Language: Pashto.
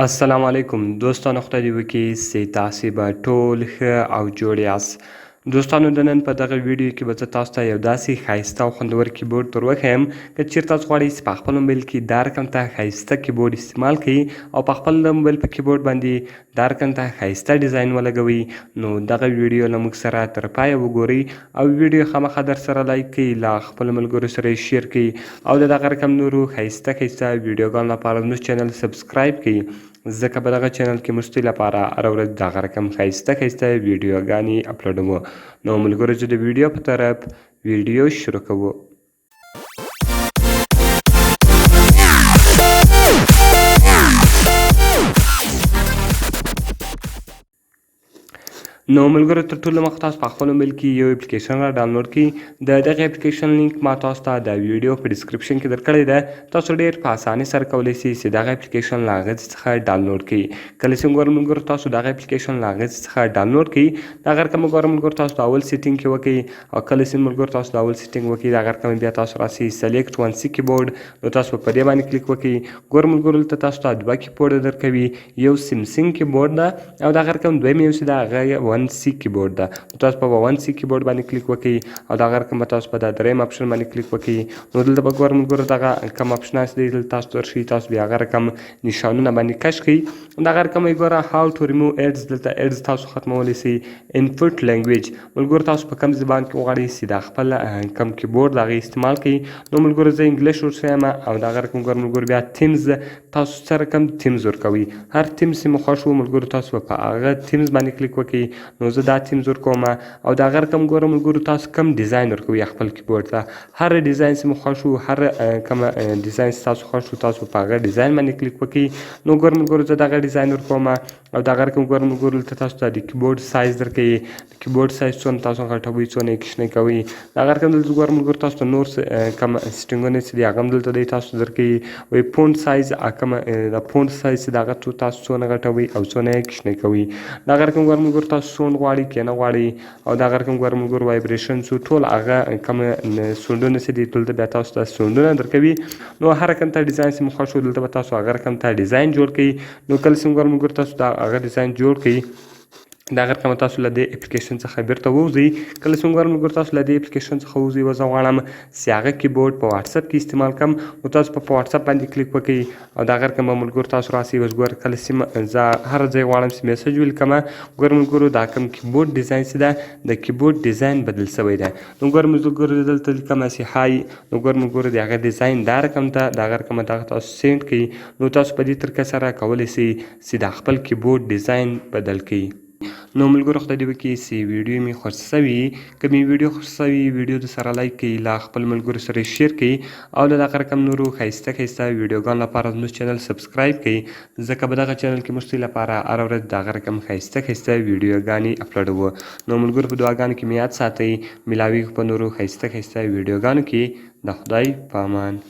السلام علیکم دوستانو، خدای دې وکړي چې تاسې به ټول ښه او جوړ یاست. دوستانو، د نن په دغه ویډیو کې به زه تاسو ته یو داسې ښایسته او خوندور کیبورډ در وښیم که چیرې تاسو غواړئ چې په خپل موبایل کې دا رقم ته ښایسته کیبورډ استعمال کړئ او په خپل موبایل په کیبورډ باندې دا رقم ته ښایسته ډیزاین ولګوئ، نو دغه ویډیو له موږ سره تر پایه وګورئ او ویډیو خامخا در سره لایک کړئ، له خپلو ملګرو سره یې شیر کړئ او د دغه رقم نورو ښایسته ښایسته ویډیوګانو لپاره زموږ چینل سبسکرایب کړئ، ځکه په دغه چینل کې موږ ستاسو لپاره هره ورځ دغه رقم ښایسته ښایسته ویډیوګانې اپلوډوو. نو ملګرو، چې د ویډیو په طرف ویډیو شروع کوو. نو ملګرو، تر ټولو مخکې تاسو په خپل موبایل کې یو اپلیکیشن را ډاونلوډ کړئ. د دغه اپلیکیشن لینک ما تاسو ته د ویډیو په ډسکرپشن کې درکړی ده. تاسو ډېر په اسانۍ سره کولی شئ چې دغه اپلیکیشن له هغه څخه ډاونلوډ کړئ. کله چې وګورئ ملګرو، تاسو دغه اپلیکیشن له هغه څخه ډاونلوډ کړئ، دغه رقم وګورئ ملګرو، تاسو د اول سیټینګ کې وکړئ او کله چې ملګرو تاسو د اول سیټینګ وکړئ، دغه رقم بیا تاسو راسئ سلیکټ ون سی کیبورډ، نو تاسو په دې باندې کلیک وکړئ. ګورئ ملګرو، دلته تاسو ته دوه کیبورډ درکوي، یو سیمسنګ کیبورډ ده او دغه رقم دویم یو چې ده هغه ون سی کیبورډ ده. تاسو په ون سی کیبورډ باندې کلیک وکړئ او دغه رقم به تاسو په د دریم اپشن باندې کلیک وکړئ. نو دلته به ګورئ ملګرو، دغه کوم اپشنات چې دی دلته تاسو ته ورښیي، تاسو بیا هغه رقم نشانونه باندې کش کړئ. دغه رقم یې ګوره هاو ټو ریموو ایډز، دلته ایډز تاسو ختمولی شئ. انپوټ لینګویج ملګرو، تاسو په کوم زبان کې غواړئ چې دا خپل کوم کیبورډ د هغې استعمال کړئ. نو ملګرو، زه انګلیش ورښیم او دغه رقم ګوره ملګرو، بیا تیمز تاسو څه رقم تیمز ورکوئ. هر تیمز چې مو خوښ وو ملګرو، تاسو به په هغه تیمز باندې کلیک وکړئ. نو زه دا تیمز ورکوم او دغه رقم ګوره ملګرو، تاسو کوم ډیزاین ورکوئ خپل کیبورډ ته. هر ډیزاین چې مو خوښ وو، هر کومه ډیزاین چې تاسو خوښ وو، تاسو په هغه ډیزاین باندې کلیک وکړئ. نو ګوره ملګرو، زه دغه ډیزاین ورکوم او دغه رقم ګوره ملګرو، دلته تاسو ته د کیبورډ سایز درکوي. د کیبورډ سایز څونه تاسو غټوئ، څونه یې کوچنی کوئ. دغه رقم دلته ګوره ملګرو، تاسو ته نور کوم سیټینګونه چې دي هغه هم دلته دی تاسو درکوي. وایي فونټ سایز، کومه د فونټ سایز چې د هغه تاسو څونه غټوئ او څونه یې کوچنی کوئ. دغه رقم ګوره ملګرو، تاسو سونډ غواړئ که نه غواړئ او دغه رقم ګوره ملګرو، وایبریشن ټول هغه کومه سونډونه چې دي دلته بیا تاسو ته سونډونه درکوي. نو هر رقم ته ډیزاین چې مو خوښ وو، دلته به تاسو هغه رقم ته ډیزاین جوړ کړئ. نو کله چې ګوره ملګرو، تاسو دا هغه ډیزاین جوړ کړئ، دغه رقم تاسو له دې اپلیکیشن څخه بیرته ووځئ. کله چې ګوره ملګرو، تاسو له دې اپلیکیشن څخه ووځئ او زه غواړم چې هغه کیبورډ په واتساپ کې استعمال کړم، نو تاسو په واتساپ باندې کلیک وکړئ او دغه رقم به ملګرو تاسو راسئ. اوس ګوره، کله چې زه هر ځای غواړم چې میسج ولیکم، ګوره ملګرو، دا کوم کیبورډ ډیزاین چې ده د کیبورډ ډیزاین بدل شوی ده. نو ګوره ملګرو، دلته لیکم چې هاي، نو ګوره ملګرو، د هغه ډیزاین دا رقم ته دغه رقم دغه تاسو سینډ کړئ. نو تاسو په دې طریقه سره کولی شئ چې د خپل کیبورډ ډیزاین بدل کړئ. نو ملګرو، خدای دې وکړي چې ویډیو مې خوښ شوي. که مې ویډیو خوښ شوي، ویډیو د سره لایک کړئ، له خپل ملګرو سره یې شیر کړئ او له دغه رقم نورو ښایسته ښایسته ویډیوګانو لپاره زموږ چینل سبسکرایب کړئ، ځکه په دغه چینل کې موږ ستاسو لپاره هره ورځ دغه رقم ښایسته ښایسته ویډیوګانې اپلوډوو. نو ملګرو، په دعاګانو کې مې یاد ساتئ. میلاویږو په نورو ښایسته ښایسته ویډیوګانو کې. د خدای په امان.